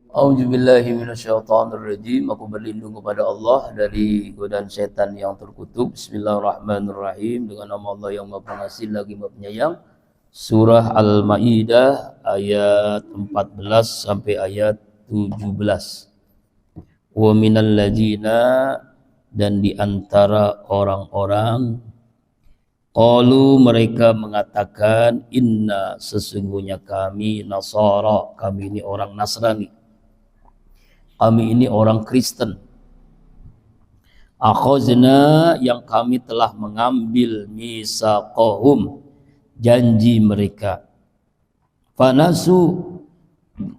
A'udzubillahi minasyaitonirrajim. Aku berlindung kepada Allah dari godaan setan yang terkutuk. Bismillahirrahmanirrahim. Dengan nama Allah yang Maha Pengasih lagi Maha Penyayang. Surah Al-Maidah ayat 14 sampai ayat 17. Wa minal ladzina, dan di antara orang-orang, qalu, mereka mengatakan, inna, sesungguhnya kami Nasara, kami ini orang Nasrani, kami ini orang Kristen. Akhazna, yang kami telah mengambil misaqahum, janji mereka. Fanasu,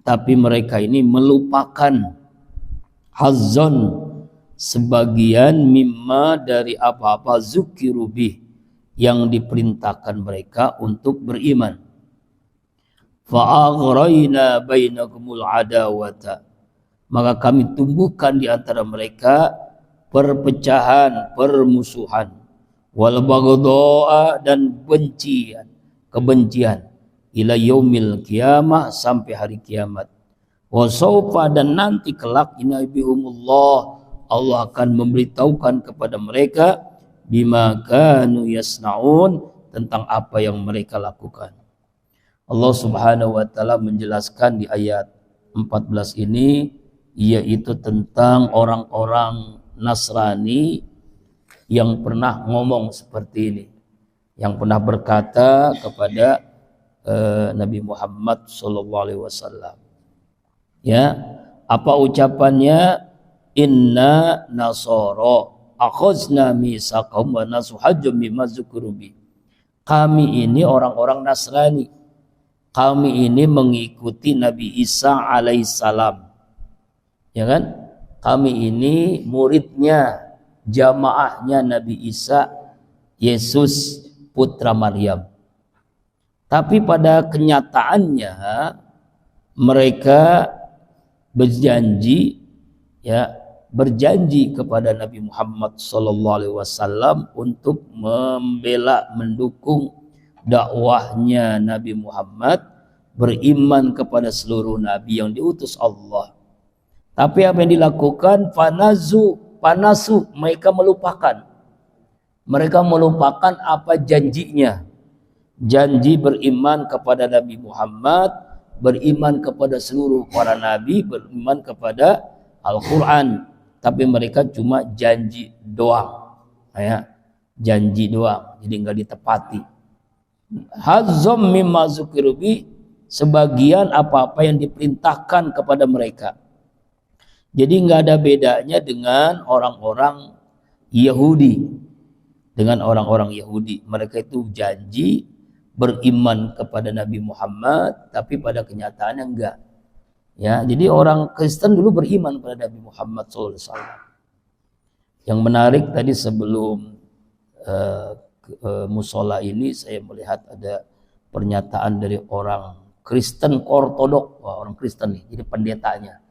tapi mereka ini melupakan. Hazzon, sebagian mimma, dari apa-apa zukirubih, yang diperintahkan mereka untuk beriman. Fa'aghrayna bainakumul adawata, maka kami tumbuhkan di antara mereka perpecahan, permusuhan, wal baghdha, dan kebencian, ila yaumil qiyamah, sampai hari kiamat. Wa sawfa, dan nanti kelak, inabihumullah, Allah akan memberitahukan kepada mereka bima kanu yasnaun, tentang apa yang mereka lakukan. Allah Subhanahu wa taala menjelaskan di ayat 14 ini, yaitu tentang orang-orang Nasrani yang pernah ngomong seperti ini, yang pernah berkata kepada Nabi Muhammad SAW. Ya, apa ucapannya? Inna nasara akhazna misaqahum wa nasu hajjum mimma zukurubi. Kami ini orang-orang Nasrani, kami ini mengikuti Nabi Isa alaihissalam. Ya kan? Kami ini muridnya, jamaahnya Nabi Isa, Yesus putra Maryam. Tapi pada kenyataannya mereka berjanji kepada Nabi Muhammad SAW untuk membela, mendukung dakwahnya Nabi Muhammad, beriman kepada seluruh nabi yang diutus Allah. Tapi apa yang dilakukan? Panasu, mereka melupakan apa janjinya. Janji beriman kepada Nabi Muhammad, beriman kepada seluruh para nabi, beriman kepada Al-Quran. Tapi mereka cuma janji doang, ya, janji doang, jadi nggak ditepati. Hazzum mimma zukirubi, sebagian apa-apa yang diperintahkan kepada mereka. Jadi nggak ada bedanya dengan orang-orang Yahudi. Mereka itu janji beriman kepada Nabi Muhammad, tapi pada kenyataannya enggak. Ya, jadi orang Kristen dulu beriman kepada Nabi Muhammad SAW. Yang menarik tadi sebelum musola ini, saya melihat ada pernyataan dari orang Kristen Ortodok. Wah, orang Kristen nih, jadi pendetanya.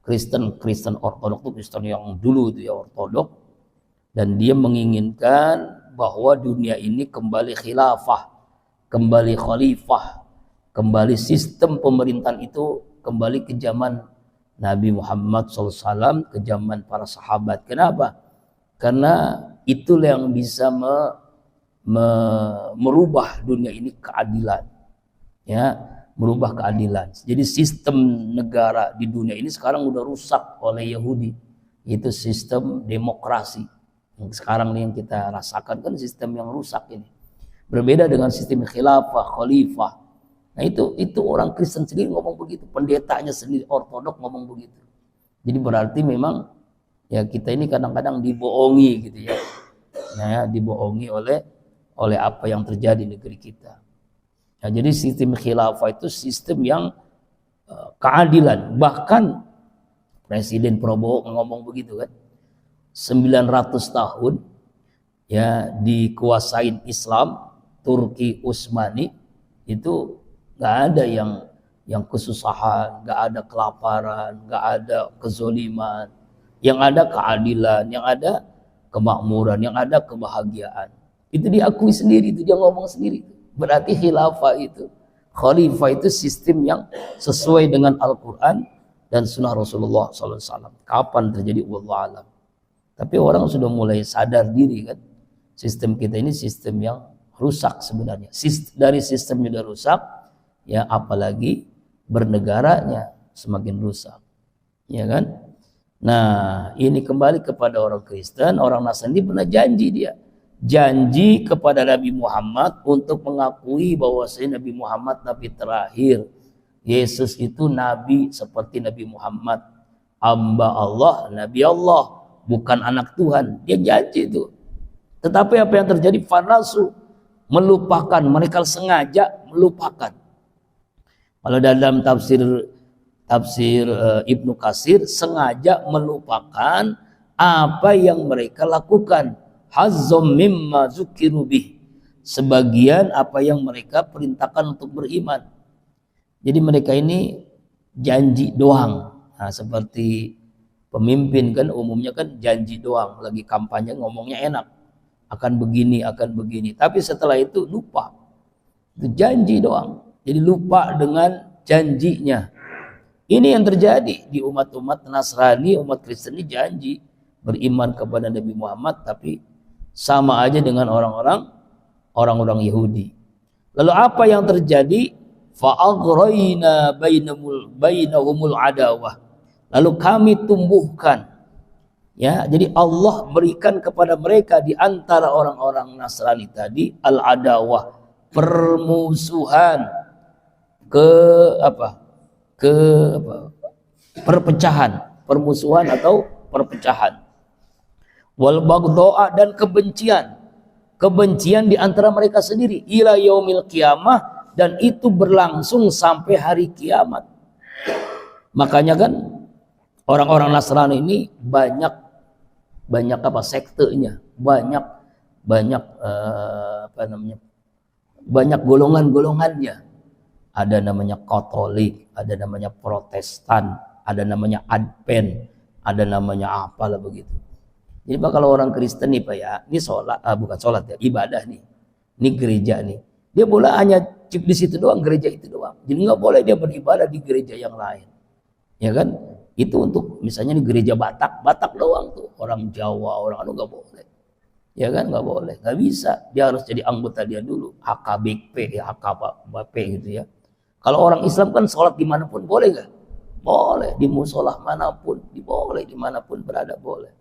Kristen Ortodok itu Kristen yang dulu itu ya, Ortodok, dan dia menginginkan bahwa dunia ini kembali khilafah, kembali khalifah, kembali sistem pemerintahan itu kembali ke zaman Nabi Muhammad SAW, ke zaman para sahabat. Kenapa? Karena itulah yang bisa merubah dunia ini keadilan, ya, merubah keadilan. Jadi sistem negara di dunia ini sekarang udah rusak oleh Yahudi. Itu sistem demokrasi. Yang sekarang nih yang kita rasakan kan sistem yang rusak ini. Berbeda dengan sistem khilafah, khalifah. Nah itu orang Kristen sendiri ngomong begitu. Pendetanya sendiri Ortodok ngomong begitu. Jadi berarti memang ya kita ini kadang-kadang dibohongi gitu ya. Ya, dibohongi oleh apa yang terjadi di negeri kita. Nah, jadi sistem khilafah itu sistem yang keadilan. Bahkan Presiden Prabowo ngomong begitu kan. 900 tahun ya dikuasain Islam, Turki Utsmani, itu nggak ada yang kesusahan, nggak ada kelaparan, nggak ada kezoliman. Yang ada keadilan, yang ada kemakmuran, yang ada kebahagiaan. Itu diakui sendiri, itu dia ngomong sendiri. Berarti khilafah itu, khalifah itu sistem yang sesuai dengan Al-Quran, dan sunnah Rasulullah SAW. Kapan terjadi? Wallahu alam. Tapi orang sudah mulai sadar diri kan, sistem kita ini sistem yang rusak sebenarnya. Dari sistemnya sudah rusak, ya apalagi bernegaranya semakin rusak, ya kan? Nah, ini kembali kepada orang Kristen, orang Nasrani pernah janji kepada Nabi Muhammad untuk mengakui bahwasanya Nabi Muhammad Nabi terakhir. Yesus itu Nabi seperti Nabi Muhammad, hamba Allah, Nabi Allah, bukan anak Tuhan. Dia janji itu. Tetapi apa yang terjadi? Fanasu, melupakan. Mereka sengaja melupakan. Kalau dalam tafsir Ibnu Katsir, sengaja melupakan apa yang mereka lakukan. Hazzum mimma zukiru bih, sebagian apa yang mereka perintahkan untuk beriman. Jadi mereka ini janji doang. Nah, seperti pemimpin kan umumnya kan janji doang, lagi kampanye ngomongnya enak, akan begini, tapi setelah itu lupa. Itu janji doang, jadi lupa dengan janjinya. Ini yang terjadi di umat-umat Nasrani, umat Kristen ini janji beriman kepada Nabi Muhammad, tapi sama aja dengan orang-orang Yahudi. Lalu apa yang terjadi? Fa'aghrayna bainahumul adawah. Lalu kami tumbuhkan, ya, jadi Allah berikan kepada mereka di antara orang-orang Nasrani tadi al-adawah, permusuhan, perpecahan, permusuhan atau perpecahan. Wal baghdha, dan kebencian di antara mereka sendiri ila yaumil qiyamah, dan itu berlangsung sampai hari kiamat. Makanya kan orang-orang Nasrani ini banyak sektenya, banyak golongan-golongannya. Ada namanya Katolik, ada namanya Protestan, ada namanya Advent, ada namanya apalah begitu. Jadi Pak, kalau orang Kristen nih Pak ya, ini bukan sholat ya, ibadah nih. Ini gereja nih. Dia boleh hanya di situ doang, gereja itu doang. Jadi nggak boleh dia beribadah di gereja yang lain. Ya kan? Itu untuk misalnya di gereja Batak doang tuh. Orang Jawa, orang nggak boleh. Ya kan? Nggak boleh. Nggak bisa. Dia harus jadi anggota dia dulu. HKBP, ya HKBP gitu ya. Kalau orang Islam kan sholat dimanapun boleh nggak? Boleh. Di musola manapun, boleh. Dimanapun berada boleh.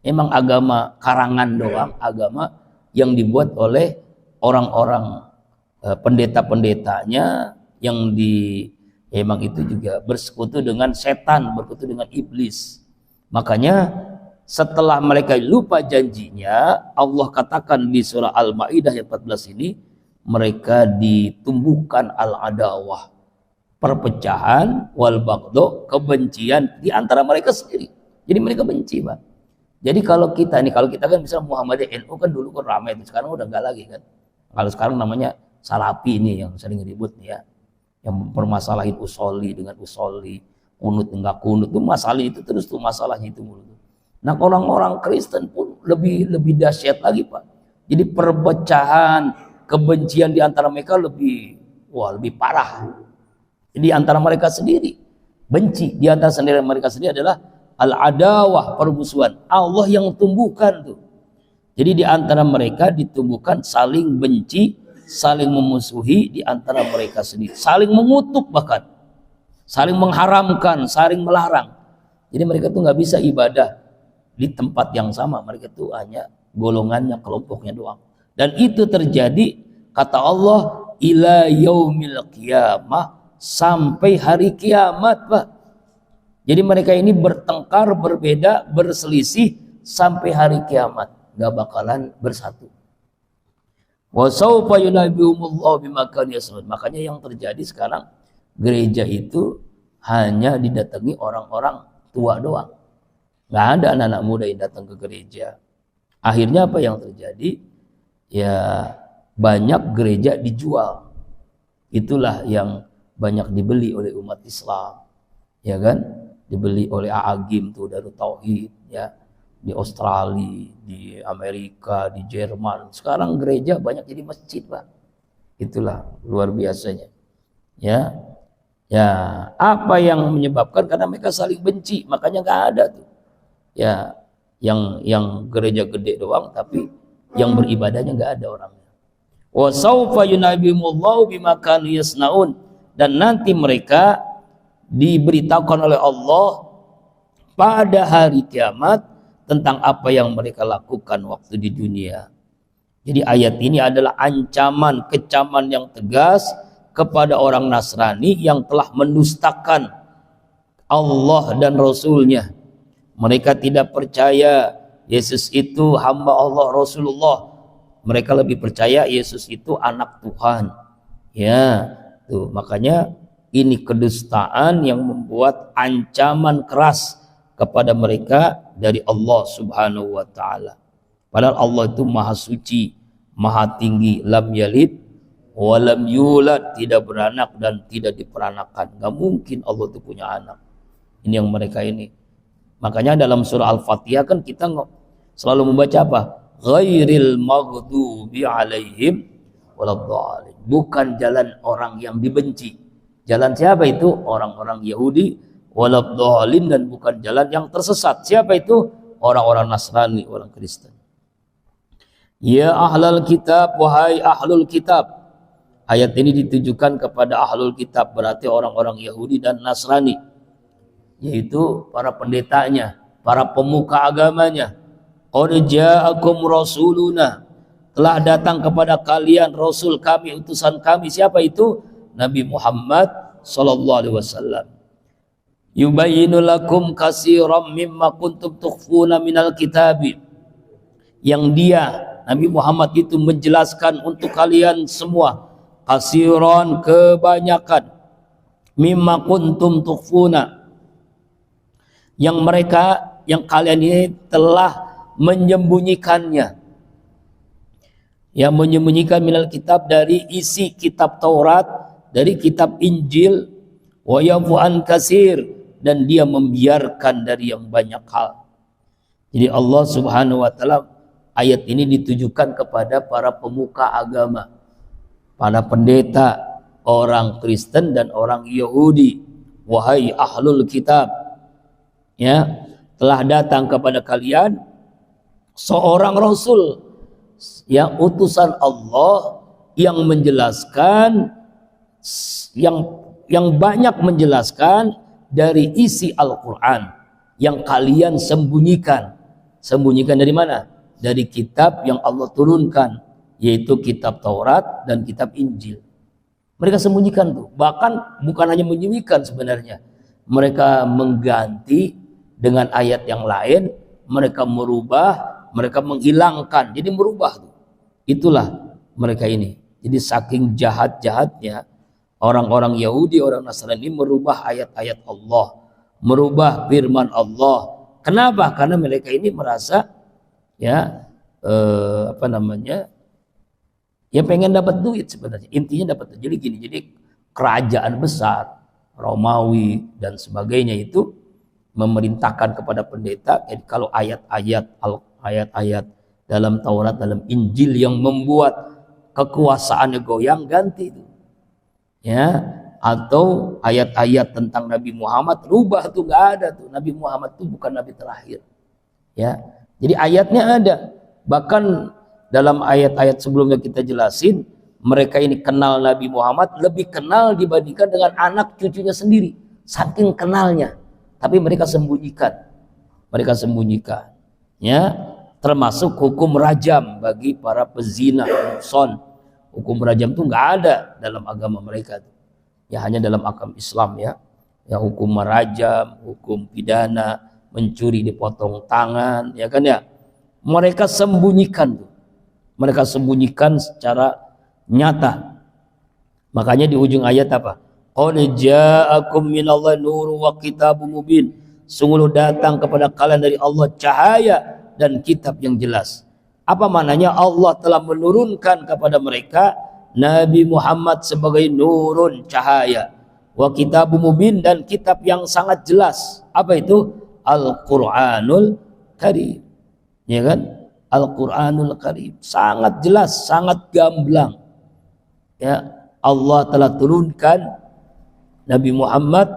Emang agama karangan doang, agama yang dibuat oleh orang-orang pendeta-pendetanya yang emang itu juga bersekutu dengan setan, bersekutu dengan iblis. Makanya setelah mereka lupa janjinya, Allah katakan di surah Al-Maidah ayat 14 ini, mereka ditumbuhkan al-adawah, perpecahan, wal baghdha, kebencian di antara mereka sendiri. Jadi mereka benci, Pak. Jadi kalau kita kan misalnya Muhammadiyah NU kan dulu kan ramai, sekarang udah enggak lagi kan. Kalau sekarang namanya Salafi ini yang sering ribut ya, yang permasalahin usoli dengan usoli, kunut enggak kunut, itu masalah itu terus tuh masalahnya itu mulu. Nah, orang-orang Kristen pun lebih dahsyat lagi, Pak. Jadi perpecahan, kebencian di antara mereka lebih parah. Di antara mereka sendiri benci, di antara mereka sendiri adalah al-adawah, permusuhan. Allah yang tumbuhkan tuh. Jadi di antara mereka ditumbuhkan saling benci, saling memusuhi di antara mereka sendiri, saling mengutuk, bahkan saling mengharamkan, saling melarang. Jadi mereka tuh nggak bisa ibadah di tempat yang sama. Mereka tuh hanya golongannya, kelompoknya doang. Dan itu terjadi, kata Allah, ila yaumil qiyamah, sampai hari kiamat, Pak. Jadi mereka ini bertengkar, berbeda, berselisih sampai hari kiamat, gak bakalan bersatu. Wa sawfa yunabbi'uhumullahu bima kanu yasnun. Makanya yang terjadi sekarang, gereja itu hanya didatangi orang-orang tua doang. Gak ada anak-anak muda yang datang ke gereja. Akhirnya apa yang terjadi? Ya banyak gereja dijual. Itulah yang banyak dibeli oleh umat Islam. Ya kan? Dibeli oleh Aagim tuh, Darut Tauhid ya, di Australia, di Amerika, di Jerman. Sekarang gereja banyak jadi masjid, Pak. Itulah luar biasanya. Ya. Ya, apa yang menyebabkan? Karena mereka saling benci, makanya nggak ada tuh. Ya, yang gereja gede doang, tapi yang beribadahnya nggak ada orangnya. Wa saufa yunabimullahu bima kanu yasnaun, dan nanti mereka diberitakan oleh Allah pada hari kiamat tentang apa yang mereka lakukan waktu di dunia. Jadi ayat ini adalah ancaman, kecaman yang tegas kepada orang Nasrani yang telah mendustakan Allah dan Rasulnya. Mereka tidak percaya Yesus itu hamba Allah, Rasulullah. Mereka lebih percaya Yesus itu anak Tuhan. Ya, tuh makanya ini kedustaan yang membuat ancaman keras kepada mereka dari Allah Subhanahu wa taala. Padahal Allah itu maha suci, maha tinggi, lam yalid walam yulad, tidak beranak dan tidak diperanakan. Gak mungkin Allah itu punya anak. Ini yang mereka ini. Makanya dalam surah Al-Fatihah kan kita selalu membaca apa? Ghairil maghdubi alaihim waladhdallin. Bukan jalan orang yang dibenci. Jalan siapa itu? Orang-orang Yahudi, waladhdallin, dan bukan jalan yang tersesat. Siapa itu? Orang-orang Nasrani, orang Kristen. Ya ahlul kitab, wahai ahlul kitab. Ayat ini ditujukan kepada ahlul kitab, berarti orang-orang Yahudi dan Nasrani, yaitu para pendetanya, para pemuka agamanya. Qad ja'akum rasuluna, telah datang kepada kalian rasul kami, utusan kami. Siapa itu? Nabi Muhammad sallallahu alaihi wasallam. Yubayyinu lakum katsiran mimma kuntum tukhfuna minal kitabi, yang dia Nabi Muhammad itu menjelaskan untuk kalian semua, kasiron, kebanyakan, mimma kuntum tukhfuna, yang kalian ini telah menyembunyikannya, yang menyembunyikan minal kitab, dari isi kitab Taurat, dari kitab Injil, wa yafu an kasir, dan dia membiarkan dari yang banyak hal. Jadi Allah Subhanahu wa taala, ayat ini ditujukan kepada para pemuka agama, para pendeta, orang Kristen dan orang Yahudi. Wahai ahlul kitab, ya, telah datang kepada kalian seorang rasul, yang utusan Allah, yang menjelaskan, yang banyak menjelaskan dari isi Al-Quran yang kalian sembunyikan. Sembunyikan dari mana? Dari kitab yang Allah turunkan, yaitu kitab Taurat dan kitab Injil. Mereka sembunyikan tuh. Bahkan bukan hanya menyembunyikan sebenarnya, mereka mengganti dengan ayat yang lain, mereka merubah, mereka menghilangkan, jadi merubah tuh. Itulah mereka ini. Jadi saking jahat-jahatnya orang-orang Yahudi, orang Nasrani merubah ayat-ayat Allah, merubah firman Allah. Kenapa? Karena mereka ini merasa ya ya pengen dapat duit sebenarnya, intinya dapat duit. Jadi gini, jadi kerajaan besar Romawi dan sebagainya itu memerintahkan kepada pendeta, jadi kalau ayat-ayat dalam Taurat, dalam Injil yang membuat kekuasaannya goyang, ganti itu, ya. Atau ayat-ayat tentang Nabi Muhammad, rubah tuh, nggak ada tuh, Nabi Muhammad tuh bukan Nabi terakhir, ya. Jadi ayatnya ada, bahkan dalam ayat-ayat sebelumnya kita jelasin, mereka ini kenal Nabi Muhammad, lebih kenal dibandingkan dengan anak cucunya sendiri, saking kenalnya. Tapi mereka sembunyikan, ya. Termasuk hukum rajam bagi para pezina, muhson. Hukum rajam itu nggak ada dalam agama mereka, ya hanya dalam agama Islam, ya. Ya hukum merajam, hukum pidana, mencuri dipotong tangan, ya kan ya. Mereka sembunyikan tuh. Mereka sembunyikan secara nyata. Makanya di ujung ayat apa? Qad ja'akum minallahi nurun wa kitabun mubin. Sungguh datang kepada kalian dari Allah cahaya dan kitab yang jelas. Apa maknanya? Allah telah menurunkan kepada mereka Nabi Muhammad sebagai nurun, cahaya, wa kitabun mubin, dan kitab yang sangat jelas. Apa itu? Al-Qur'anul Karim. Ya kan? Al-Qur'anul Karim, sangat jelas, sangat gamblang. Ya, Allah telah turunkan Nabi Muhammad,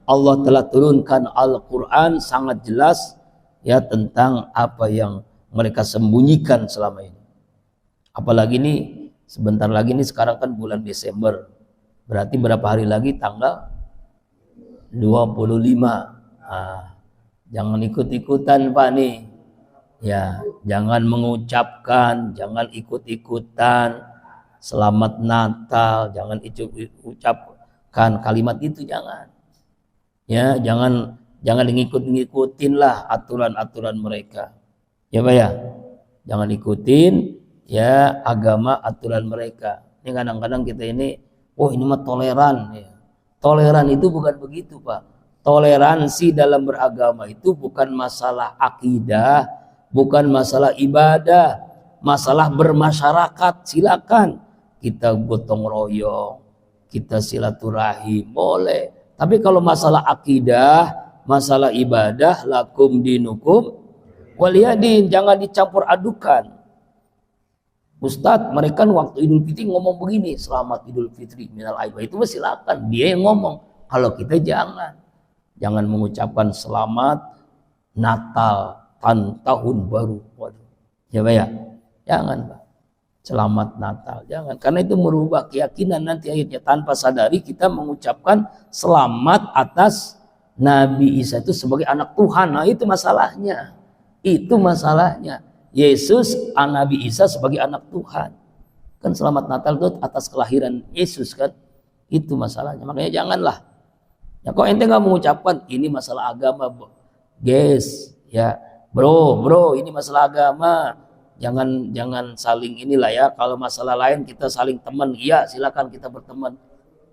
Allah telah turunkan Al-Quran sangat jelas ya tentang apa yang mereka sembunyikan selama ini. Apalagi nih sebentar lagi nih, sekarang kan bulan Desember, berarti berapa hari lagi? Tanggal 25. Jangan ikut-ikutan Pak nih ya, jangan mengucapkan, jangan ikut-ikutan Selamat Natal, jangan ucapkan kalimat itu, jangan ya, jangan ngikutin lah aturan-aturan mereka ya Pak ya, jangan ikutin ya agama aturan mereka. Ini kadang-kadang kita ini, oh ini mah toleran ya. Toleran itu bukan begitu Pak. Toleransi dalam beragama itu bukan masalah akidah, bukan masalah ibadah, masalah bermasyarakat. Silakan kita gotong royong, kita silaturahim, boleh. Tapi kalau masalah akidah, masalah ibadah, lakum dinukum waliyadin, jangan dicampur adukan. Ustadz, mereka waktu Idul Fitri ngomong begini, selamat Idul Fitri minal aidin, itu silakan, dia yang ngomong. Kalau kita jangan mengucapkan selamat Natal tahun baru. Waduh. Ya Pak ya? Jangan Pak. Selamat Natal, jangan. Karena itu merubah keyakinan nanti akhirnya, tanpa sadari kita mengucapkan selamat atas Nabi Isa itu sebagai anak Tuhan. Nah itu masalahnya. Itu masalahnya. Yesus, Nabi Isa sebagai anak Tuhan. Kan selamat Natal itu atas kelahiran Yesus kan. Itu masalahnya. Makanya janganlah. Ya kok ente nggak mengucapkan ini masalah agama, guys, ya bro, ini masalah agama, jangan saling inilah ya. Kalau masalah lain kita saling teman, iya silakan kita berteman,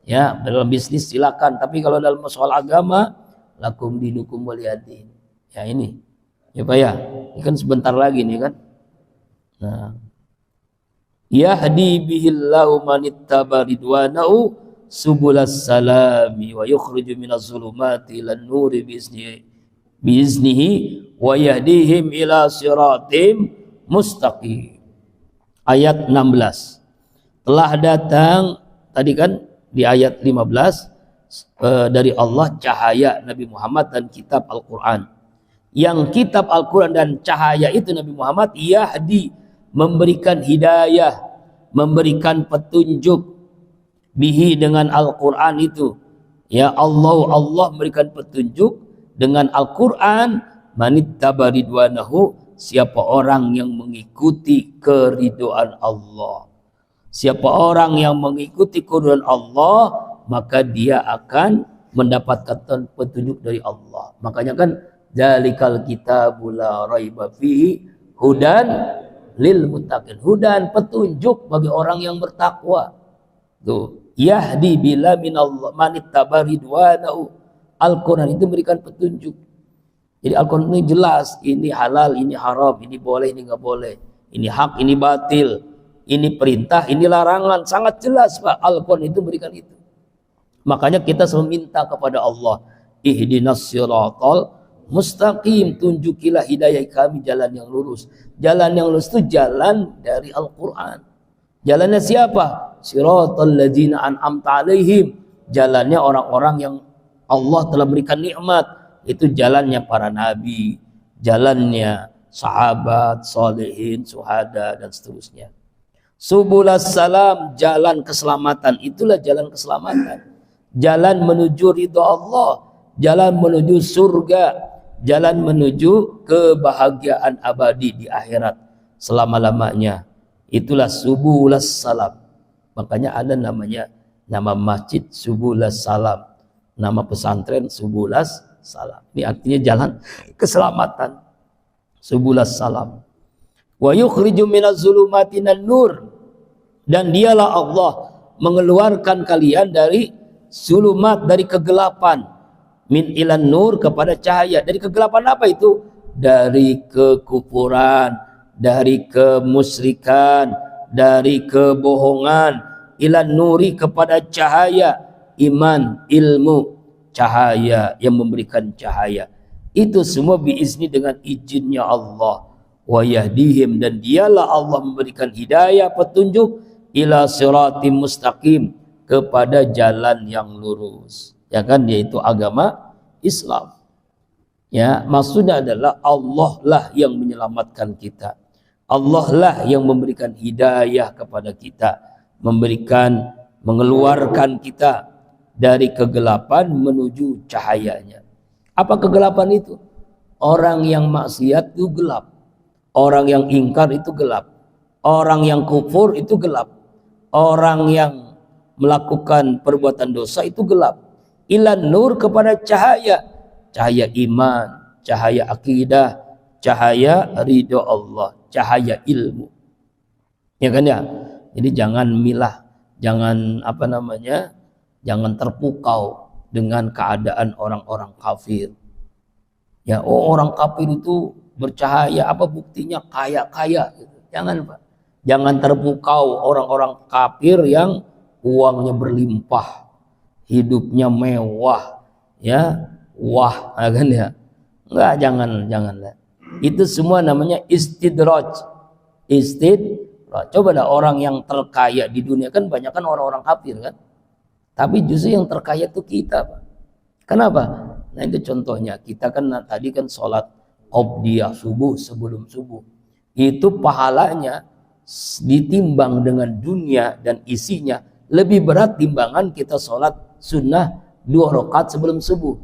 ya dalam bisnis silakan. Tapi kalau dalam soal agama, lakum dinukum waliyadin, ya ini, ya Pak ya, ini kan sebentar lagi nih kan. Nah, yahdi bihillahu manittaba ridwanahu subulas salami wa yukhriju minaz zulumati ilan nuri biiznihi wa yahdihim ila siratim mustaqim. Ayat 16. Telah datang tadi kan di ayat 15 dari Allah cahaya Nabi Muhammad dan kitab Al-Quran. Yang kitab Al-Quran dan cahaya itu Nabi Muhammad yahdi, memberikan hidayah, memberikan petunjuk, bihi dengan Al-Quran itu ya, Allah memberikan petunjuk dengan Al-Quran, manittaba ridwanahu, siapa orang yang mengikuti keridhaan Allah, siapa orang yang mengikuti keridhaan Allah, maka dia akan mendapatkan petunjuk dari Allah. Makanya kan dzalikal kitabul la raiba fihi hudan lil muttaqin, hudan petunjuk bagi orang yang bertakwa. Tuh, yahdi bila minallah manittaba ridwanahu. Al-Quran itu memberikan petunjuk. Jadi Al-Quran ini jelas, ini halal, ini haram, ini boleh, ini nggak boleh, ini hak, ini batil, ini perintah, ini larangan, sangat jelas Pak. Al-Quran itu memberikan itu. Makanya kita selalu minta kepada Allah, ihdinas siratal mustaqim, tunjukilah hidayah kami jalan yang lurus. Jalan yang lurus itu jalan dari Al-Quran. Jalannya siapa? Siratal ladzina an'amta alaihim, jalannya orang-orang yang Allah telah berikan nikmat. Itu jalannya para nabi, jalannya sahabat, solehin, suhada dan seterusnya. Subulas salam, jalan keselamatan, itulah jalan keselamatan. Jalan menuju ridha Allah, jalan menuju surga, jalan menuju kebahagiaan abadi di akhirat selama-lamanya. Itulah subulas salam. Makanya ada namanya, nama masjid Subulas Salam, nama pesantren Subulas Salam. Ini artinya jalan keselamatan. Subulas Salam. Wa yukhriju minaz zulumati minan nur, dan dialah Allah mengeluarkan kalian dari zulumat, dari kegelapan, min ilan nur, kepada cahaya. Dari kegelapan apa itu? Dari kekufuran, dari kemusyrikan, dari kebohongan, ilan nuri, kepada cahaya iman, ilmu, cahaya yang memberikan cahaya. Itu semua biizni, dengan izinnya Allah. Wa yahdihim, dan dialah Allah memberikan hidayah, petunjuk, ila siratim mustaqim, kepada jalan yang lurus. ya kan, yaitu agama Islam. Ya, maksudnya adalah Allah lah yang menyelamatkan kita. Allah lah yang memberikan hidayah kepada kita, mengeluarkan kita dari kegelapan menuju cahayanya. Apa kegelapan itu? Orang yang maksiat itu gelap, orang yang ingkar itu gelap, orang yang kufur itu gelap, orang yang melakukan perbuatan dosa itu gelap. Ilan nur, kepada cahaya, cahaya iman, cahaya akidah, cahaya ridho Allah, cahaya ilmu. Ya kan ya? Jadi jangan milah, jangan jangan terpukau dengan keadaan orang-orang kafir. Ya, orang kafir itu bercahaya, apa buktinya kaya-kaya gitu. Jangan, Pak. Jangan terpukau orang-orang kafir yang uangnya berlimpah, hidupnya mewah, ya, wah, kan ya. Enggak, janganlah. Itu semua namanya istidraj. Coba dah, orang yang terkaya di dunia kan banyak kan orang-orang kafir kan. Tapi justru yang terkaya itu kita, Pak. Kenapa? Nah, itu contohnya. Kita kan tadi kan sholat qobliyah subuh, sebelum subuh. Itu pahalanya ditimbang dengan dunia dan isinya lebih berat timbangan kita sholat sunnah 2 rakaat sebelum subuh.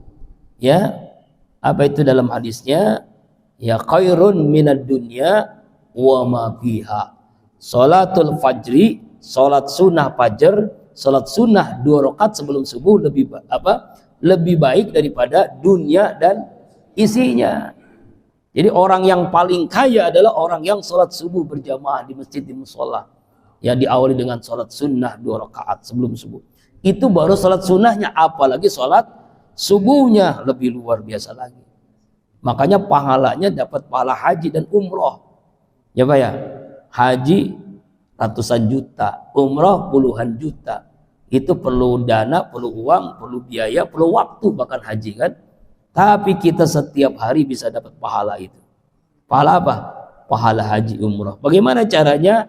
Ya, apa itu dalam hadisnya? Ya, khairun minad dunya wa ma fiha. Sholatul fajri, sholat sunnah fajar, sholat sunnah 2 rakaat sebelum subuh lebih baik daripada dunia dan isinya. Jadi orang yang paling kaya adalah orang yang sholat subuh berjamaah di masjid, di musola, yang diawali dengan sholat sunnah 2 rakaat sebelum subuh. Itu baru sholat sunnahnya, apalagi sholat subuhnya lebih luar biasa lagi. Makanya pahalanya dapat pahala haji dan umroh. Ya Pak ya, haji ratusan juta, umroh puluhan juta. Itu perlu dana, perlu uang, perlu biaya, perlu waktu, bahkan haji kan. Tapi kita setiap hari bisa dapat pahala itu. Pahala apa? Pahala haji umrah. Bagaimana caranya?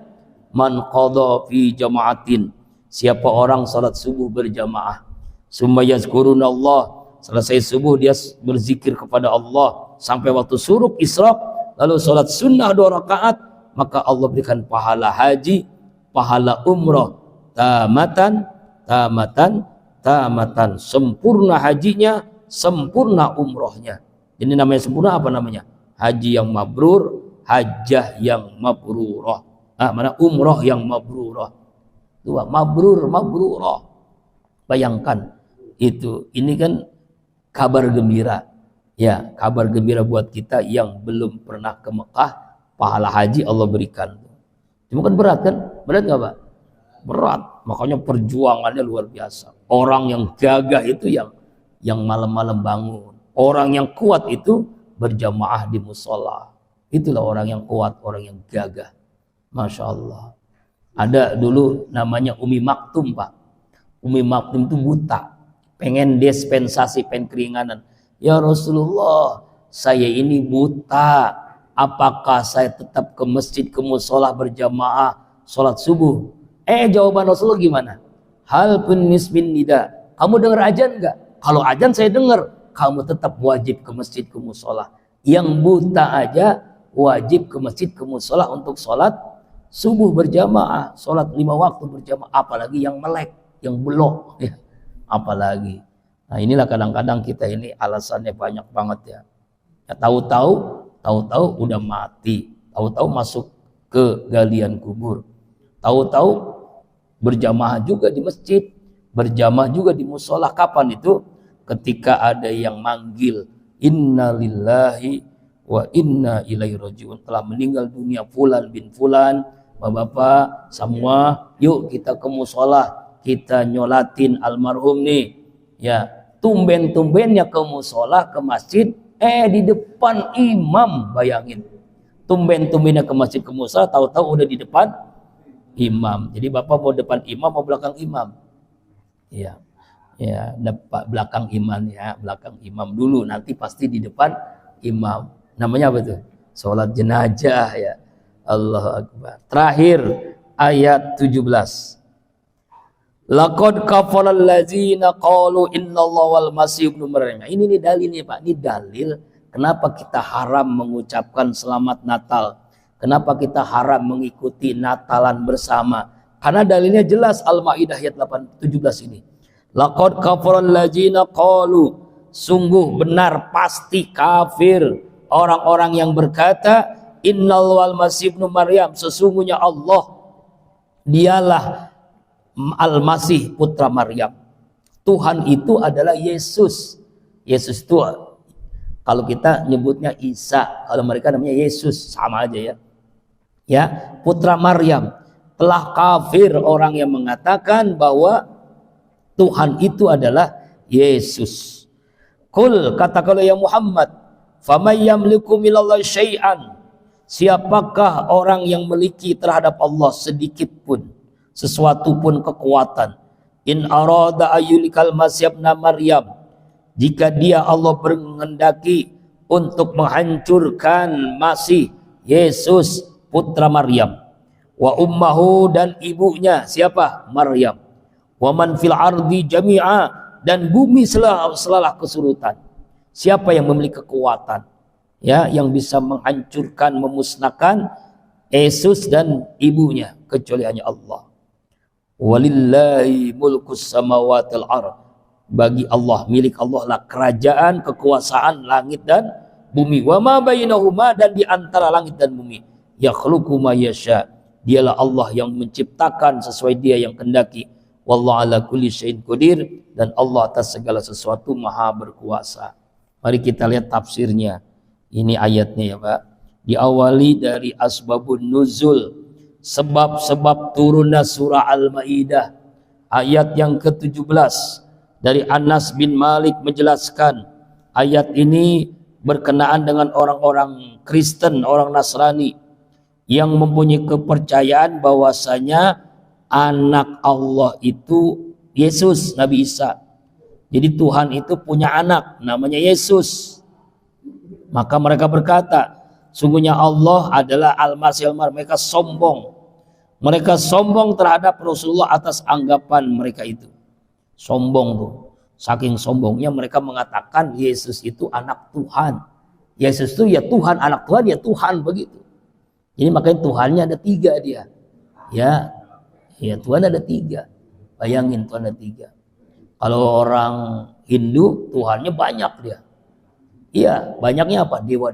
Man qadha fi jama'atin. Siapa orang salat subuh berjamaah, summa yazkurunallah, selesai subuh dia berzikir kepada Allah sampai waktu syuruk isyraq, lalu salat sunnah 2 rakaat, maka Allah berikan pahala haji, pahala umrah, tamatan, sempurna hajinya, sempurna umrohnya. Ini namanya sempurna, apa namanya? Haji yang mabrur, hajjah yang mabrurah. Mana umroh yang mabrurah. Dua, mabrurah. Bayangkan itu. Ini kan kabar gembira. Ya, kabar gembira buat kita yang belum pernah ke Mekah, pahala haji Allah berikan. Cuma kan berat kan? Berat nggak Pak? Berat. Makanya perjuangannya luar biasa. Orang yang gagah itu yang malam-malam bangun. Orang yang kuat itu berjamaah di musola. Itulah orang yang kuat, orang yang gagah. Masya Allah. Ada dulu namanya Umi Maktum Pak. Umi Maktum itu buta. Pengen dispensasi, pengen keringanan. Ya Rasulullah, saya ini buta. Apakah saya tetap ke masjid, ke musola berjamaah, sholat subuh? Jawaban Rasulullah gimana? Hal pun nisbin nida. Kamu dengar ajan enggak? Kalau ajan saya dengar. Kamu tetap wajib ke masjid, ke musola. Yang buta aja wajib ke masjid, ke musola untuk sholat subuh berjamaah, sholat 5 waktu berjamaah. Apalagi yang melek, yang belok, ya. Apalagi. Nah, inilah kadang-kadang kita ini alasannya banyak banget ya. Ya tahu-tahu udah mati, tahu-tahu masuk ke galian kubur, tahu-tahu berjamaah juga di masjid, berjamaah juga di musola. Kapan itu? Ketika ada yang manggil, inna lillahi wa inna ilaihi rajiun, telah meninggal dunia fulan bin fulan. Bapak-bapak semua, yuk kita ke musola, kita nyolatin almarhum nih. Ya, tumben-tumbennya ke musola, ke masjid, di depan imam. Bayangin, tumben-tumbennya ke masjid, ke musola, tahu-tahu udah di depan imam. Jadi bapak mau depan imam mau belakang imam? Ya, belakang imam ya, belakang imam dulu, nanti pasti di depan imam. Namanya apa tuh? Sholat jenazah ya. Allahu Akbar. Terakhir ayat 17. Laqad kafara allazina qalu innallaha wal masih ibnu Maryam. Ini nih dalilnya Pak, ini dalil kenapa kita haram mengucapkan selamat Natal. Kenapa kita haram mengikuti Natalan bersama? Karena dalilnya jelas, Al-Maidah ayat 17 ini. Laqad kafara allazina qalu, sungguh benar pasti kafir orang-orang yang berkata innal wal masih ibnu Maryam, sesungguhnya Allah dialah Al-Masih putra Maryam. Tuhan itu adalah Yesus. Yesus itu kalau kita nyebutnya Isa, kalau mereka namanya Yesus, sama aja ya. Ya, putra Maryam. Telah kafir orang yang mengatakan bahwa Tuhan itu adalah Yesus. Qul, katakanlah ya Muhammad, faman yamliku minallahi syai'an, siapakah orang yang memiliki terhadap Allah sedikit pun, sesuatu pun kekuatan. In arada ayyulikal masyabna Maryam, jika dia Allah berkehendaki untuk menghancurkan Masih Yesus putra Maryam, wa ummahu, dan ibunya siapa? Maryam, wa man fil ardi jami'a, dan bumi selalah kesurutan. Siapa yang memiliki kekuatan ya yang bisa menghancurkan, memusnahkan Yesus dan ibunya kecuali hanya Allah. Walillahi mulkus samawati wal ardh, bagi Allah, milik Allah lah kerajaan, kekuasaan langit dan bumi. Wa ma bainahuma, dan di antara langit dan bumi. Yakhluqu ma yasha, dialah Allah yang menciptakan sesuai dia yang kehendaki. Wallahu ala kulli syai'in qadir, dan Allah atas segala sesuatu maha berkuasa. Mari kita lihat tafsirnya. Ini ayatnya ya Pak. Diawali dari asbabun nuzul, sebab-sebab turunnya surah Al-Maidah, ayat yang ke-17. Dari Anas bin Malik menjelaskan, ayat ini berkenaan dengan orang-orang Kristen, orang Nasrani yang mempunyai kepercayaan bahwasanya anak Allah itu Yesus, Nabi Isa. Jadi Tuhan itu punya anak namanya Yesus. Maka mereka berkata, sungguhnya Allah adalah Al-Masih al-Maryam. Mereka sombong. Mereka sombong terhadap Rasulullah atas anggapan mereka itu. Sombong tuh. Saking sombongnya mereka mengatakan Yesus itu anak Tuhan. Yesus itu ya Tuhan, anak Tuhan ya Tuhan, begitu. Jadi makanya Tuhannya ada 3 dia. Ya Tuhan ada 3. Bayangin Tuhan ada 3. Kalau orang Hindu Tuhannya banyak dia. Iya, banyaknya apa? Dewa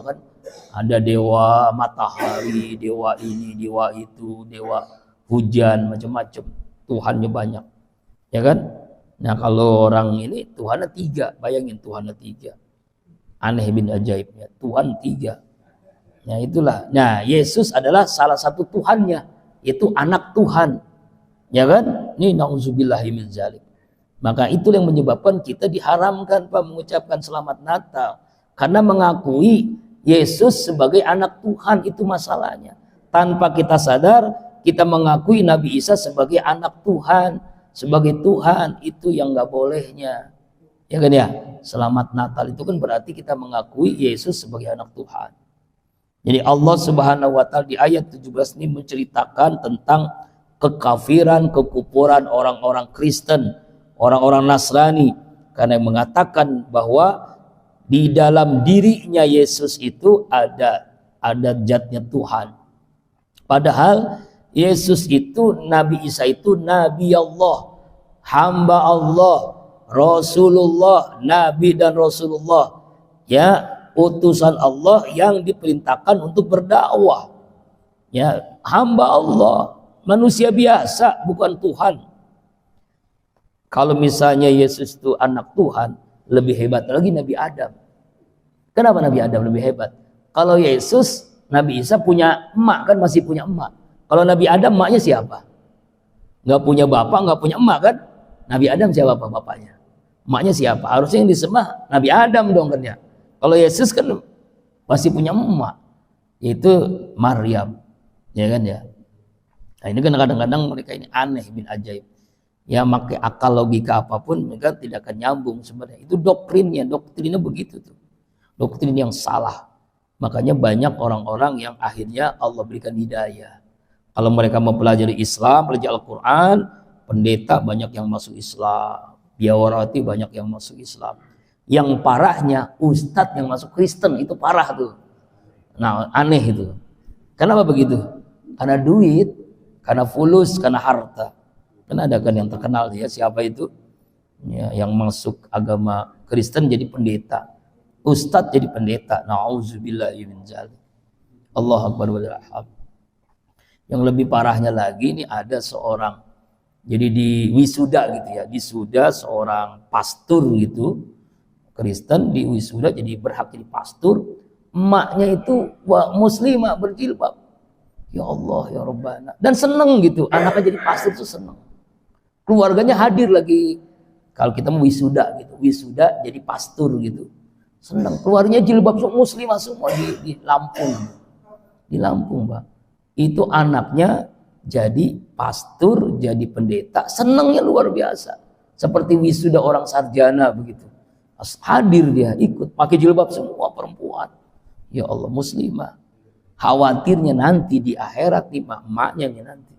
kan. Ada dewa matahari, dewa ini, dewa itu, dewa hujan, macam-macam. Tuhannya banyak. Ya kan? Nah, kalau orang ini Tuhannya 3. Bayangin Tuhannya 3. Aneh bin ajaibnya. Tuhan 3. Nah, itulah. Nah, Yesus adalah salah satu Tuhannya. Itu anak Tuhan. Ya kan? Ini na'udzubillahi min dzalik. Maka itu yang menyebabkan kita diharamkan Pak mengucapkan selamat Natal. Karena mengakui Yesus sebagai anak Tuhan, itu masalahnya. Tanpa kita sadar, kita mengakui Nabi Isa sebagai anak Tuhan, sebagai Tuhan, itu yang gak bolehnya. Ya kan ya? Selamat Natal itu kan berarti kita mengakui Yesus sebagai anak Tuhan. Jadi Allah Subhanahu wa taala di ayat 17 ini menceritakan tentang kekafiran, kekufuran orang-orang Kristen, orang-orang Nasrani, karena mengatakan bahwa di dalam dirinya Yesus itu ada zatnya Tuhan. Padahal Yesus itu, Nabi Isa itu Nabi Allah, hamba Allah, Rasulullah, Nabi dan Rasulullah, ya, utusan Allah yang diperintahkan untuk berdakwah. Ya, hamba Allah, manusia biasa, bukan Tuhan. Kalau misalnya Yesus itu anak Tuhan, lebih hebat lagi Nabi Adam. Kenapa Nabi Adam lebih hebat? Kalau Yesus, Nabi Isa punya emak, kan masih punya emak. Kalau Nabi Adam emaknya siapa? Nggak punya bapak, nggak punya emak kan? Nabi Adam siapa bapaknya? Emaknya siapa? Harusnya yang disembah Nabi Adam dong kan ya. Kalau Yesus kan masih punya emak, yaitu Maryam, ya kan ya. Nah ini kan kadang-kadang mereka ini aneh bin ajaib. Ya pakai akal logika apapun mereka tidak akan nyambung sebenarnya. Itu doktrinnya begitu tuh. Doktrin yang salah. Makanya banyak orang-orang yang akhirnya Allah berikan hidayah. Kalau mereka mempelajari Islam, belajar Al-Quran, pendeta banyak yang masuk Islam, biarawati banyak yang masuk Islam. Yang parahnya ustadz yang masuk Kristen, itu parah tuh. Nah, aneh itu. Kenapa begitu? Karena duit, karena fulus, karena harta. Karena ada kan yang terkenal ya, siapa itu? Ya, yang masuk agama Kristen jadi pendeta, ustadz jadi pendeta. Nauzubillahi min dzalik. Allahu akbar walillahil hamd. Yang lebih parahnya lagi, ini ada seorang, jadi di wisuda gitu ya, wisuda seorang pastor gitu, Kristen di wisuda jadi berhak jadi pastor. Emaknya itu muslimah berjilbab. Ya Allah ya Rabbana. Dan seneng gitu, anaknya jadi pastor tuh seneng. Keluarganya hadir lagi. Kalau kita mau wisuda gitu, wisuda jadi pastor gitu, senang. Keluarnya jilbab muslimah semua di Lampung, di Lampung, Pak. Itu anaknya jadi pastor, jadi pendeta, senangnya luar biasa. Seperti wisuda orang sarjana begitu. Hadir dia, ikut, pakai jilbab semua perempuan. Ya Allah, muslimah. Khawatirnya nanti di akhirat nih emaknya nanti.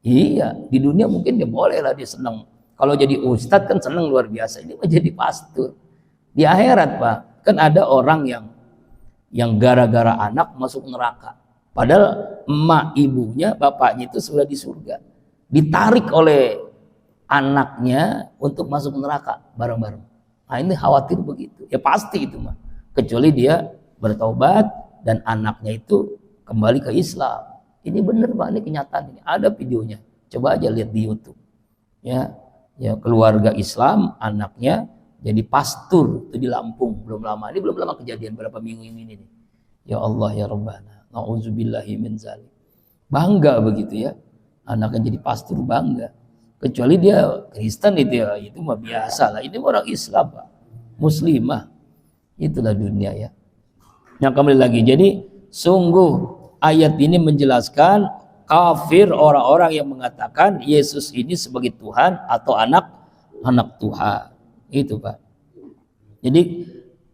Iya, di dunia mungkin dia boleh lah, dia senang. Kalau jadi ustadz kan senang luar biasa. Ini menjadi pastor. Di akhirat, Pak, kan ada orang yang gara-gara anak masuk neraka. Padahal emak ibunya, bapaknya itu sudah di surga. Ditarik oleh anaknya untuk masuk neraka bareng-bareng. Nah, ini khawatir begitu. Ya pasti itu, mah. Kecuali dia bertaubat dan anaknya itu kembali ke Islam. Ini benar, Pak, ini kenyataan ini. Ada videonya. Coba aja lihat di YouTube. Ya, keluarga Islam, anaknya jadi pastor itu di Lampung. Belum lama kejadian, berapa minggu ini nih. Ya Allah ya Rabbana. Nauzubillahi min dzalik. Bangga begitu ya. Anaknya jadi pastor, bangga. Kecuali dia Kristen itu mah biasa lah. Ini orang Islam, Pak. Muslimah. Itulah dunia ya. Yang kembali lagi. Jadi sungguh ayat ini menjelaskan kafir orang-orang yang mengatakan Yesus ini sebagai Tuhan atau anak Tuhan. Itu, Pak. Jadi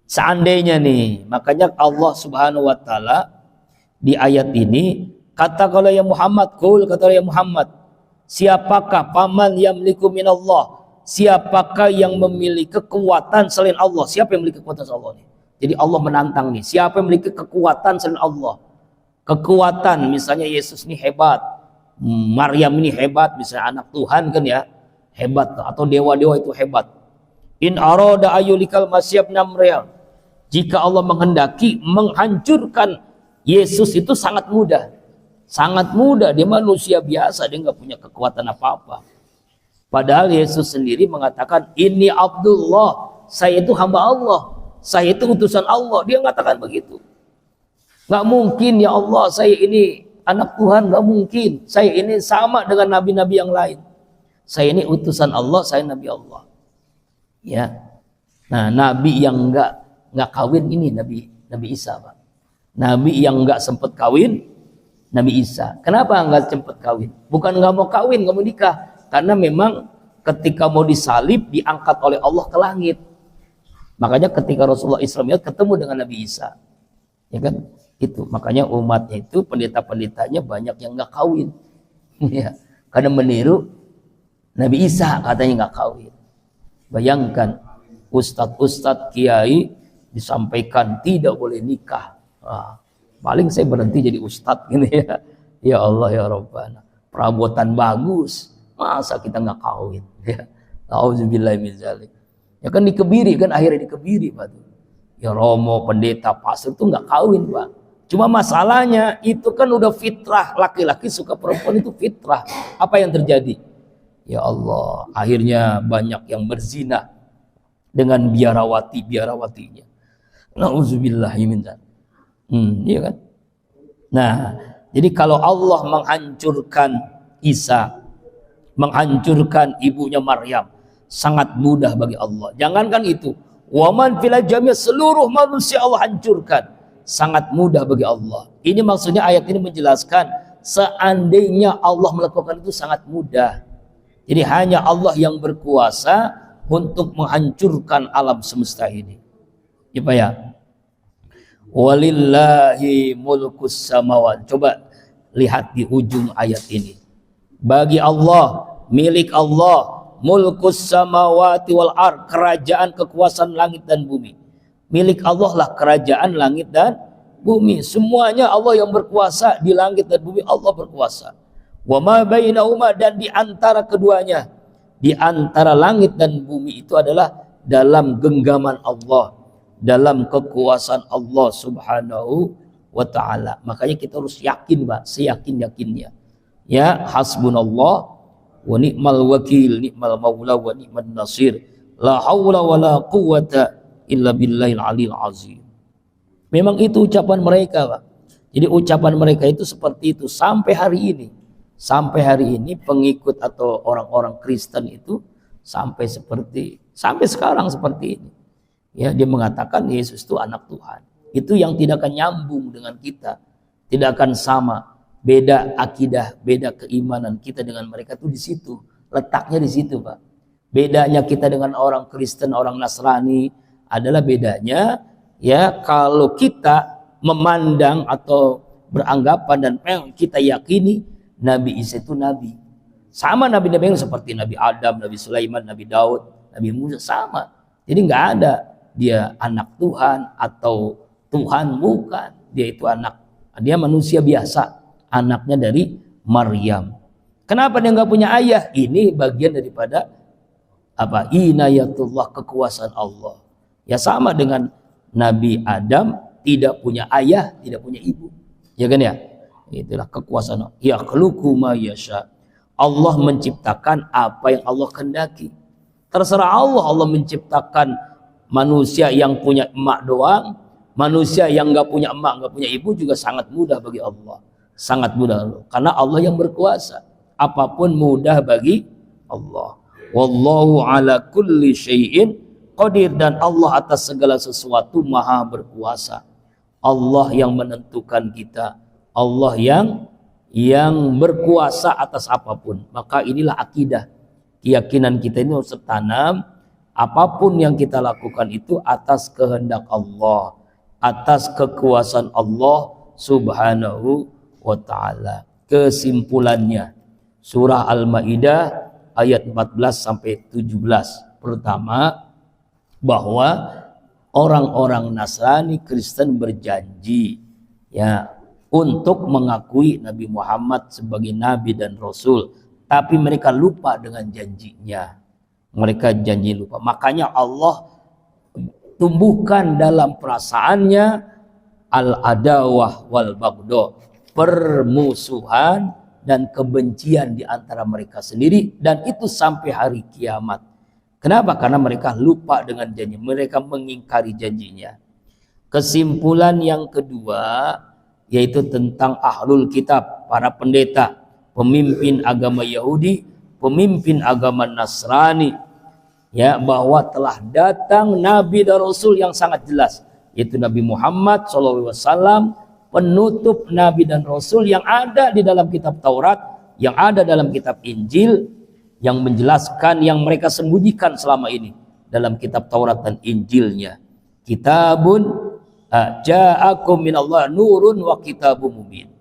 seandainya nih, makanya Allah Subhanahu wa taala di ayat ini katakanlah ya Muhammad, katakanlah ya Muhammad, siapakah paman yang yamliku minallah? Siapakah yang memiliki kekuatan selain Allah? Siapa yang memiliki kekuatan selain Allah nih? Jadi Allah menantang nih, siapa yang memiliki kekuatan selain Allah? Kekuatan, misalnya Yesus ini hebat, Maryam ini hebat, misalnya anak Tuhan kan ya, hebat, atau dewa-dewa itu hebat. In arada ayulikal masyab namriyam. Jika Allah menghendaki menghancurkan Yesus itu sangat mudah. Sangat mudah, dia manusia biasa, dia nggak punya kekuatan apa-apa. Padahal Yesus sendiri mengatakan, ini Abdullah, saya itu hamba Allah, saya itu utusan Allah. Dia mengatakan begitu. Nggak mungkin ya Allah saya ini anak Tuhan, nggak mungkin. Saya ini sama dengan nabi-nabi yang lain. Saya ini utusan Allah, saya nabi Allah. Ya, nah nabi yang nggak kawin ini Nabi Isa, Pak. Nabi yang nggak sempat kawin, Nabi Isa. Kenapa nggak sempat kawin? Bukan nggak mau kawin, nggak mau nikah, karena memang ketika mau disalib diangkat oleh Allah ke langit. Makanya ketika Rasulullah Islam ketemu dengan Nabi Isa, ya kan? Itu makanya umatnya itu pendeta-pendetanya banyak yang nggak kawin, ya, karena meniru Nabi Isa katanya nggak kawin. Bayangkan ustadz kiai disampaikan tidak boleh nikah. Paling saya berhenti jadi ustadz gini ya. Ya Allah ya Rabbana, perabotan bagus, masa kita nggak kawin? Ya, auzubillahi min dzalik. Ya kan dikebiri kan, akhirnya dikebiri, Pak. Ya Romo, pendeta, pastor tuh nggak kawin, Pak. Cuma masalahnya itu kan udah fitrah, laki-laki suka perempuan itu fitrah. Apa yang terjadi? Ya Allah, akhirnya banyak yang berzina dengan biarawatinya. Nauzubillahi min dzalik. Iya kan? Nah, jadi kalau Allah menghancurkan Isa, menghancurkan ibunya Maryam, sangat mudah bagi Allah. Jangankan itu, waman fil jami', seluruh manusia Allah hancurkan. Sangat mudah bagi Allah. Ini maksudnya ayat ini menjelaskan seandainya Allah melakukan itu sangat mudah. Jadi hanya Allah yang berkuasa untuk menghancurkan alam semesta ini. Ya Pak ya. Walillahi mulkus samawat. Coba lihat di ujung ayat ini. Bagi Allah milik Allah. Mulkus samawati wal ard, kerajaan kekuasaan langit dan bumi. Milik Allah lah kerajaan langit dan bumi. Semuanya Allah yang berkuasa, di langit dan bumi Allah berkuasa. Wa ma bainahuma, dan di antara keduanya, di antara langit dan bumi itu adalah dalam genggaman Allah, dalam kekuasaan Allah Subhanahu wa ta'ala. Makanya kita harus yakin, Pak, seyakin-yakinnya. Ya, hasbunallah wa ni'mal wakil, ni'mal maula wa ni'man nasir. La haula wa la quwata illa billahil aliyil azim. Memang itu ucapan mereka, Pak. Jadi ucapan mereka itu seperti itu sampai hari ini. Sampai hari ini pengikut atau orang-orang Kristen itu sampai sekarang seperti ini. Ya, dia mengatakan Yesus itu anak Tuhan. Itu yang tidak akan nyambung dengan kita. Tidak akan sama. Beda akidah, beda keimanan kita dengan mereka tuh di situ. Letaknya di situ, Pak. Bedanya kita dengan orang Kristen, orang Nasrani adalah bedanya ya kalau kita memandang atau beranggapan dan kita yakini Nabi Isa itu nabi. Sama nabi-nabi yang seperti Nabi Adam, Nabi Sulaiman, Nabi Daud, Nabi Musa sama. Jadi nggak ada dia anak Tuhan atau Tuhan, bukan. Dia manusia biasa. Anaknya dari Maryam. Kenapa dia nggak punya ayah? Ini bagian daripada apa? Inayatullah, kekuasaan Allah. Ya sama dengan Nabi Adam tidak punya ayah, tidak punya ibu. Ya kan ya? Itulah kekuasaan Allah. Ya khluqu ma yasha. Allah menciptakan apa yang Allah kehendaki. Terserah Allah menciptakan manusia yang punya emak doang, manusia yang nggak punya emak, nggak punya ibu juga sangat mudah bagi Allah. Sangat mudah, karena Allah yang berkuasa. Apapun mudah bagi Allah. Wallahu ala kulli syai'in qadir, dan Allah atas segala sesuatu maha berkuasa. Allah yang menentukan kita, Allah yang berkuasa atas apapun. Maka inilah akidah. Keyakinan kita ini harus tertanam. Apapun yang kita lakukan itu atas kehendak Allah, atas kekuasaan Allah Subhanahu wa ta'ala. Kesimpulannya, surah Al-Maidah ayat 14 sampai 17. Pertama, bahwa orang-orang Nasrani Kristen berjanji ya untuk mengakui Nabi Muhammad sebagai nabi dan rasul, tapi mereka lupa dengan janjinya. Mereka janji lupa. Makanya Allah tumbuhkan dalam perasaannya al-adawah wal baghdha, permusuhan dan kebencian di antara mereka sendiri, dan itu sampai hari kiamat. Kenapa? Karena mereka lupa dengan janji, mereka mengingkari janjinya. Kesimpulan yang kedua yaitu tentang ahlul kitab, para pendeta, pemimpin agama Yahudi, pemimpin agama Nasrani, ya, bahwa telah datang nabi dan rasul yang sangat jelas, yaitu Nabi Muhammad SAW, penutup nabi dan rasul yang ada di dalam kitab Taurat, yang ada dalam kitab Injil, yang menjelaskan yang mereka sembunyikan selama ini dalam kitab Taurat dan Injilnya. Kitabun ja'akum minallah nurun wa kitabun mubin.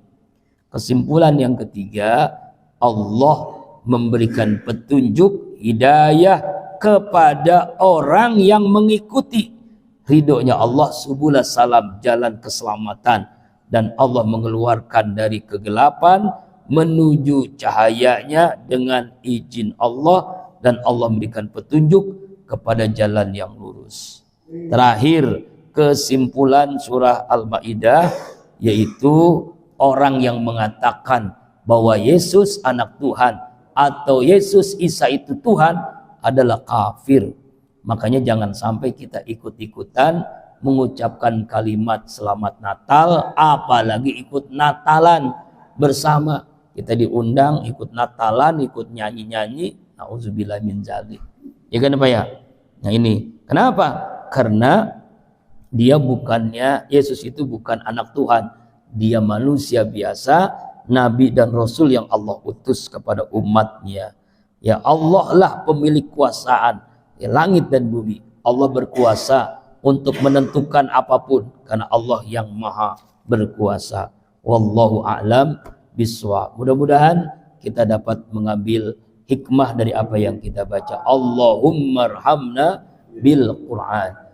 Kesimpulan yang ketiga, Allah memberikan petunjuk hidayah kepada orang yang mengikuti ridhonya Allah, subul salam, jalan keselamatan, dan Allah mengeluarkan dari kegelapan menuju cahayanya dengan izin Allah, dan Allah memberikan petunjuk kepada jalan yang lurus. Terakhir, kesimpulan surah Al-Maidah yaitu orang yang mengatakan bahwa Yesus anak Tuhan atau Yesus Isa itu Tuhan adalah kafir. Makanya jangan sampai kita ikut-ikutan mengucapkan kalimat selamat Natal, apalagi ikut Natalan bersama. Kita diundang ikut Natalan, ikut nyanyi-nyanyi, nauzubillah min dzalik. Ya kan Pak ya? Nah ini, kenapa? Karena dia bukannya, Yesus itu bukan anak Tuhan. Dia manusia biasa, nabi dan rasul yang Allah utus kepada umatnya. Ya, Allah lah pemilik kuasaan, ya, langit dan bumi. Allah berkuasa untuk menentukan apapun karena Allah yang maha berkuasa. Wallahu a'lam bishawab. Mudah-mudahan kita dapat mengambil hikmah dari apa yang kita baca. Allahumma arhamna bil Quran.